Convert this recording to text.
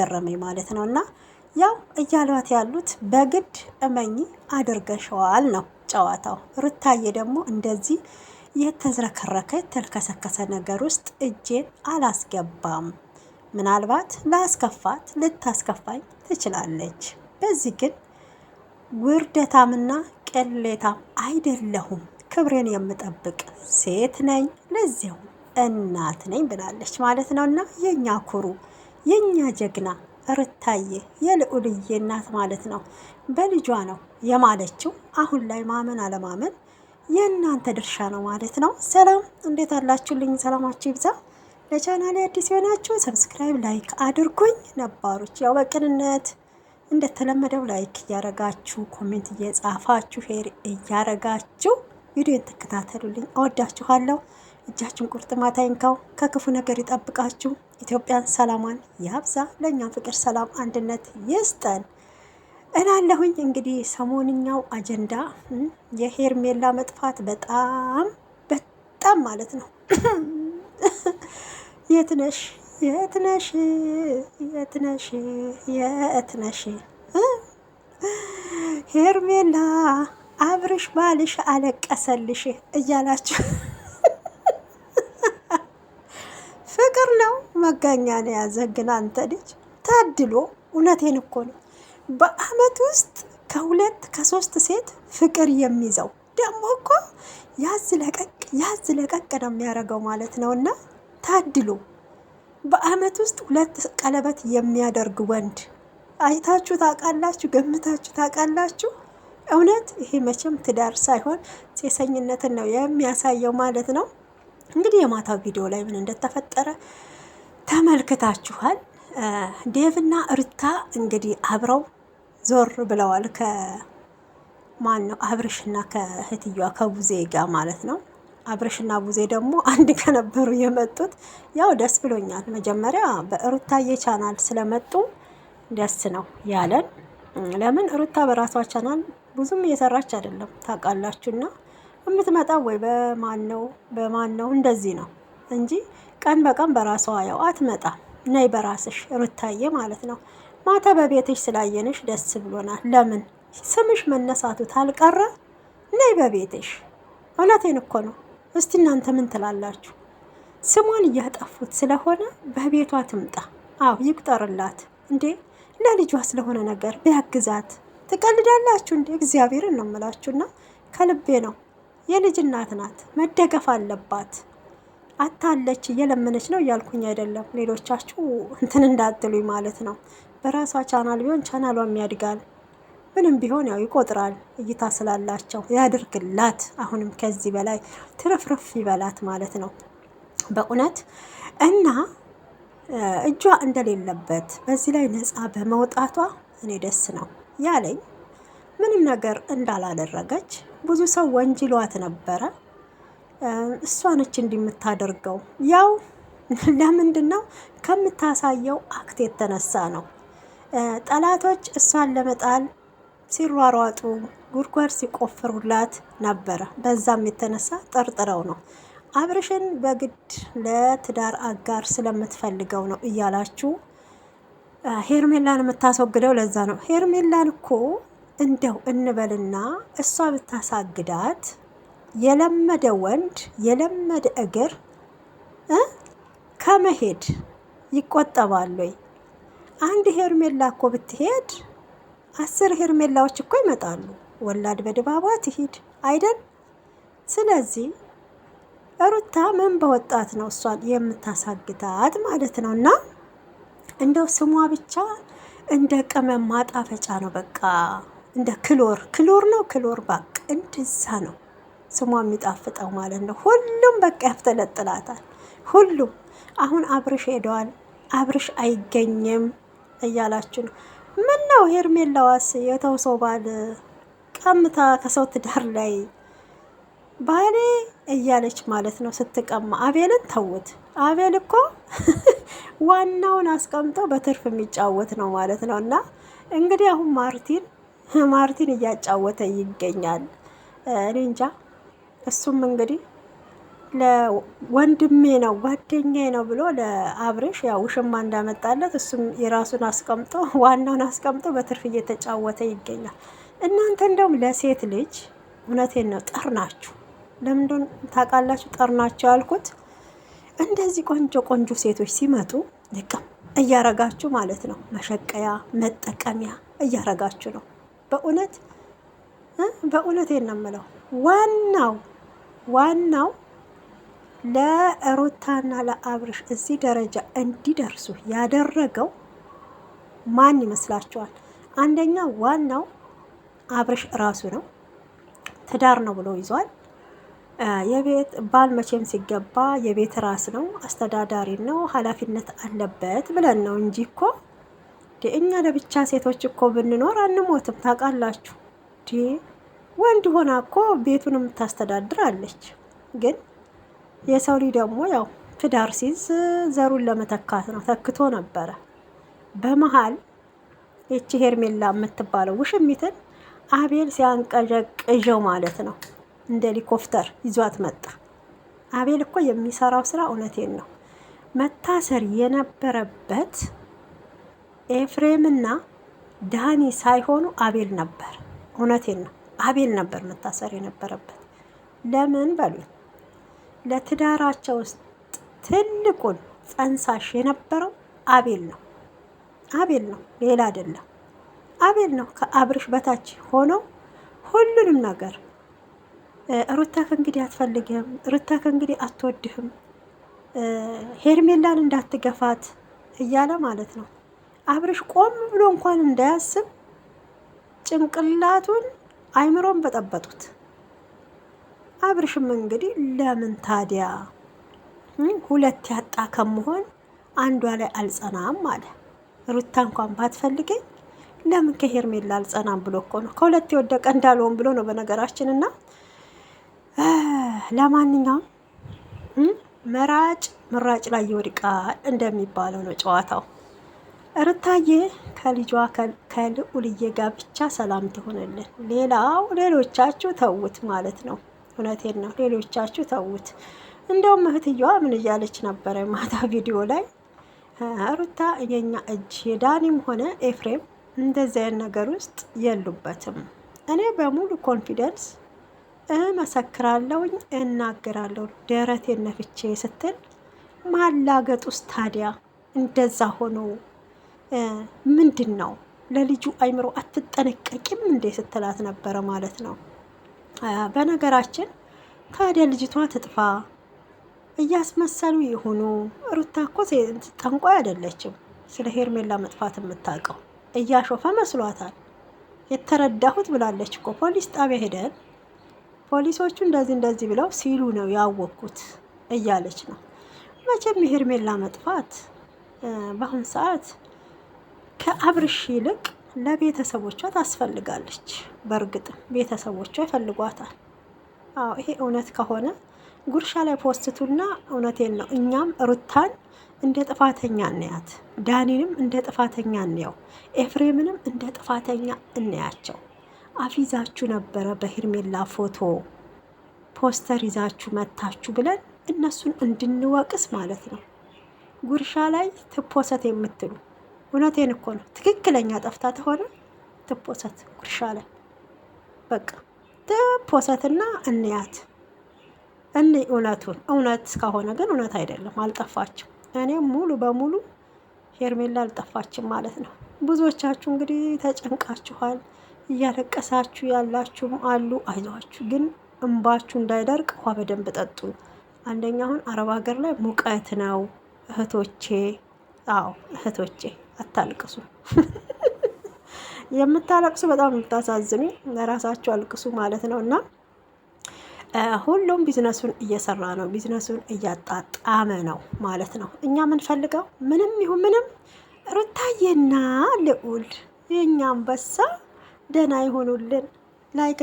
ገረመኝ ማለት ነው። እና ያው እያሏት ያሉት በግድ እመኝ አድርገሸዋል ነው ጨዋታው። ሩታዬ ደግሞ እንደዚህ የተዝረከረከ የተልከሰከሰ ነገር ውስጥ እጄን አላስገባም። ምናልባት ላስከፋት ልታስከፋኝ ትችላለች። በዚህ ግን ውርደታምና ቅሌታም አይደለሁም። ክብሬን የምጠብቅ ሴት ነኝ፣ ለዚያው እናት ነኝ ብላለች ማለት ነው። እና የኛ ኩሩ የኛ ጀግና ሩታዬ የልዑልዬ እናት ማለት ነው። በልጇ ነው የማለችው። አሁን ላይ ማመን አለማመን የእናንተ ድርሻ ነው ማለት ነው። ሰላም እንዴት አላችሁልኝ? ሰላማችሁ ይብዛ። ለቻናሌ አዲስ የሆናችሁ ሰብስክራይብ፣ ላይክ አድርጉኝ። ነባሮች ያው በቅንነት እንደተለመደው ላይክ እያረጋችሁ ኮሜንት እየጻፋችሁ ሼር እያረጋችሁ ቪዲዮን ተከታተሉልኝ። እወዳችኋለሁ። እጃችሁን ቁርጥማት አይንካው፣ ከክፉ ነገር ይጠብቃችሁ። ኢትዮጵያን ሰላሟን ያብዛ፣ ለእኛም ፍቅር፣ ሰላም፣ አንድነት ይስጠን እላለሁኝ። እንግዲህ ሰሞንኛው አጀንዳ የሄርሜላ መጥፋት በጣም በጣም ማለት ነው። የትነሽ የትነሽ የትነሽ የትነሽ ሄርሜላ አብርሽ ባልሽ አለቀሰልሽ እያላችሁ ፍቅር ነው መጋኛ ነው ያዘ። ግን አንተ ልጅ ታድሎ፣ እውነቴን እኮ ነው። በአመት ውስጥ ከሁለት ከሶስት ሴት ፍቅር የሚይዘው ደግሞ እኮ ያዝ ለቀቅ ነው የሚያደርገው ማለት ነው። እና ታድሎ በአመት ውስጥ 2 ቀለበት የሚያደርግ ወንድ አይታችሁ ታውቃላችሁ? ገምታችሁ ታውቃላችሁ? እውነት ይሄ መቼም ትዳር ሳይሆን ሴሰኝነትን ነው የሚያሳየው ማለት ነው። እንግዲህ የማታው ቪዲዮ ላይ ምን እንደተፈጠረ ተመልክታችኋል። ዴቭና ሩታ እንግዲህ አብረው ዞር ብለዋል። ከማን ነው? አብርሽና ከእህትየዋ ከቡዜ ጋር ማለት ነው። አብርሽና ቡዜ ደግሞ አንድ ከነበሩ የመጡት ያው ደስ ብሎኛል። መጀመሪያ በሩታዬ ቻናል ስለመጡ ደስ ነው ያለን። ለምን ሩታ በራሷ ቻናል ብዙም እየሰራች አይደለም ታውቃላችሁና የምትመጣው ወይ በማን ነው እንደዚህ ነው እንጂ ቀን በቀን በራሷ ያው አትመጣም። ነይ በራስሽ ሩታዬ ማለት ነው። ማታ በቤትሽ ስላየንሽ ደስ ብሎናል። ለምን ስምሽ መነሳቱ ታልቀረ ነይ በቤትሽ። እውነቴን እኮ ነው። እስቲ እናንተ ምን ትላላችሁ? ስሟን እያጠፉት ስለሆነ በቤቷ ትምጣ። አዎ ይቁጠርላት እንዴ! ለልጇ ስለሆነ ነገር ቢያግዛት ትቀልዳላችሁ እንዴ? እግዚአብሔርን ነው የምላችሁና ከልቤ ነው። የልጅ እናት ናት፣ መደገፍ አለባት። አታለች እየለመነች ነው እያልኩኝ አይደለም። ሌሎቻችሁ እንትን እንዳትሉኝ ማለት ነው። በራሷ ቻናል ቢሆን ቻናሏም ያድጋል። ምንም ቢሆን ያው ይቆጥራል እይታ ስላላቸው። ያድርግላት። አሁንም ከዚህ በላይ ትርፍርፍ ይበላት ማለት ነው በእውነት እና እጇ እንደሌለበት በዚህ ላይ ነፃ በመውጣቷ እኔ ደስ ነው ያለኝ። ምንም ነገር እንዳላደረገች ብዙ ሰው ወንጅሏት ነበረ። እሷ ነች እንደምታደርገው። ያው ለምንድን ነው? ከምታሳየው አክት የተነሳ ነው። ጠላቶች እሷን ለመጣል ሲሯሯጡ ጉድጓድ ሲቆፍሩላት ነበረ። በዛም የተነሳ ጠርጥረው ነው አብርሽን በግድ ለትዳር አጋር ስለምትፈልገው ነው እያላችሁ ሄርሜላን የምታስወግደው። ለዛ ነው። ሄርሜላን እኮ እንደው እንበልና እሷ ብታሳግዳት የለመደ ወንድ የለመደ እግር ከመሄድ ይቆጠባል ወይ? አንድ ሄርሜላ እኮ ብትሄድ 10 ሄርሜላዎች እኮ ይመጣሉ። ወላድ በድባቧ ትሂድ አይደል? ስለዚህ ሩታ ምን በወጣት ነው እሷን የምታሳግታት ማለት ነው። እና እንደው ስሟ ብቻ እንደ ቅመም ማጣፈጫ ነው። በቃ እንደ ክሎር ነው። ክሎር ባቅ እንደዛ ነው ስሟ የሚጣፍጠው ማለት ነው። ሁሉም በቃ ያፍተለጥላታል። ሁሉም አሁን አብርሽ ሄደዋል፣ አብርሽ አይገኝም እያላችሁ ነው። ምን ነው ሄርሜላዋስ የተውሰው ባል ቀምታ ከሰው ትዳር ላይ ባሌ እያለች ማለት ነው ስትቀማ። አቤልን ተውት። አቤል እኮ ዋናውን አስቀምጠው በትርፍ የሚጫወት ነው ማለት ነው። እና እንግዲህ አሁን ማርቲን እያጫወተ ይገኛል። እኔ እንጃ። እሱም እንግዲህ ለወንድሜ ነው ጓደኛዬ ነው ብሎ ለአብርሽ ያው ውሽማ እንዳመጣለት እሱም የራሱን አስቀምጦ ዋናውን አስቀምጦ በትርፍ እየተጫወተ ይገኛል። እናንተ እንደውም ለሴት ልጅ እውነቴን ነው ጠርናችሁ። ለምንድን ታውቃላችሁ ጠርናችሁ ያልኩት? እንደዚህ ቆንጆ ቆንጆ ሴቶች ሲመጡ ልቅም እያረጋችሁ ማለት ነው፣ መሸቀያ መጠቀሚያ እያረጋችሁ ነው። በእውነት በእውነቴን ነው የምለው። ዋናው ለሩታና ለአብርሽ እዚህ ደረጃ እንዲደርሱ ያደረገው ማን ይመስላችኋል? አንደኛ ዋናው አብርሽ ራሱ ነው። ትዳር ነው ብሎ ይዟል። የቤት ባል መቼም ሲገባ የቤት ራስ ነው፣ አስተዳዳሪ ነው፣ ኃላፊነት አለበት ብለን ነው እንጂ እኮ እኛ ለብቻ ሴቶች እኮ ብንኖር አንሞትም። ታውቃላችሁ ወንድ ሆና እኮ ቤቱን የምታስተዳድር አለች። ግን የሰው ልጅ ደግሞ ያው ትዳር ሲይዝ ዘሩን ለመተካት ነው። ተክቶ ነበረ። በመሀል ይቺ ሄርሜላ የምትባለው ውሽሚትን አቤል ሲያንቀዠቅዠው ማለት ነው እንደ ሄሊኮፕተር ይዟት መጣ። አቤል እኮ የሚሰራው ስራ እውነቴን ነው። መታሰር የነበረበት ኤፍሬምና ዳኒ ሳይሆኑ አቤል ነበር። እውነቴን ነው። አቤል ነበር መታሰር የነበረበት። ለምን በሉኝ፣ ለትዳራቸው ውስጥ ትልቁን ጸንሳሽ የነበረው አቤል ነው። አቤል ነው፣ ሌላ አይደለም። አቤል ነው ከአብርሽ በታች ሆነው ሁሉንም ነገር ሩታ ከእንግዲህ አትፈልግህም፣ ሩታ ከእንግዲህ አትወድህም፣ ሄርሜላን እንዳትገፋት እያለ ማለት ነው። አብርሽ ቆም ብሎ እንኳን እንዳያስብ ጭንቅላቱን አይምሮን በጠበጡት። አብርሽም እንግዲህ ለምን ታዲያ ሁለት ያጣ ከመሆን አንዷ ላይ አልጸናም አለ። ሩታ እንኳን ባትፈልገኝ ለምን ከሄርሜላ አልጸናም ብሎ እኮ ነው። ከሁለት የወደቀ እንዳልሆን ብሎ ነው በነገራችን። እና ለማንኛውም ምራጭ ላይ ይወድቃል እንደሚባለው ነው ጨዋታው። ሩታዬ ከልጇ ከልዑልዬ ጋር ብቻ ሰላም ትሆንልን። ሌሎቻችሁ ተውት ማለት ነው። እውነቴን ነው። ሌሎቻችሁ ተውት። እንደውም እህትየዋ ምን እያለች ነበረ ማታ ቪዲዮ ላይ? ሩታ የኛ እጅ የዳኒም ሆነ ኤፍሬም እንደዚህ አይነት ነገር ውስጥ የሉበትም። እኔ በሙሉ ኮንፊደንስ እመሰክራለሁኝ፣ እናገራለሁ ደረቴን ነፍቼ ስትል ማላገጥ ውስጥ ታዲያ እንደዛ ሆኖ ምንድን ነው? ለልጁ አይምሮ አትጠነቀቂም እንዴ ስትላት ነበረ ማለት ነው። በነገራችን ታዲያ ልጅቷ ትጥፋ እያስመሰሉ ይሁኑ። ሩታ እኮ ጠንቋይ አይደለችም። ስለ ሄርሜላ መጥፋት የምታውቀው እያሾፈ መስሏታል። የተረዳሁት ብላለች እኮ ፖሊስ ጣቢያ ሄደን ፖሊሶቹ እንደዚህ ብለው ሲሉ ነው ያወቅኩት እያለች ነው። መቼም የሄርሜላ መጥፋት በአሁን ሰዓት ከአብርሽ ይልቅ ለቤተሰቦቿ ታስፈልጋለች። በእርግጥም ቤተሰቦቿ ይፈልጓታል። አዎ ይሄ እውነት ከሆነ ጉርሻ ላይ ፖስቱና እውነቴን ነው። እኛም ሩታን እንደ ጥፋተኛ እንያት፣ ዳኒንም እንደ ጥፋተኛ እንየው፣ ኤፍሬምንም እንደ ጥፋተኛ እንያቸው። አፊዛችሁ ነበረ በሄርሜላ ፎቶ ፖስተር ይዛችሁ መታችሁ ብለን እነሱን እንድንወቅስ ማለት ነው። ጉርሻ ላይ ትፖሰት የምትሉ እውነቴን እኮ ነው። ትክክለኛ ጠፍታ ተሆነ ትፖሰት ጉርሻ ላይ በቃ ትፖሰትና እንያት። እውነቱን እውነት ከሆነ ግን እውነት አይደለም፣ አልጠፋችም። እኔም ሙሉ በሙሉ ሄርሜላ አልጠፋችም ማለት ነው። ብዙዎቻችሁ እንግዲህ ተጨንቃችኋል፣ እያለቀሳችሁ ያላችሁም አሉ። አይዟችሁ፣ ግን እንባችሁ እንዳይደርቅ ውሃ በደንብ ጠጡ። አንደኛ አሁን አረብ ሀገር ላይ ሙቀት ነው እህቶቼ። አዎ እህቶቼ አታልቅሱ። የምታለቅሱ በጣም የምታሳዝኑ፣ ለራሳችሁ አልቅሱ ማለት ነው። እና ሁሉም ቢዝነሱን እየሰራ ነው፣ ቢዝነሱን እያጣጣመ ነው ማለት ነው። እኛ የምንፈልገው ምንም ይሁን ምንም ሩታዬና ልዑል የኛ አንበሳ ደህና ይሆኑልን። ላይክ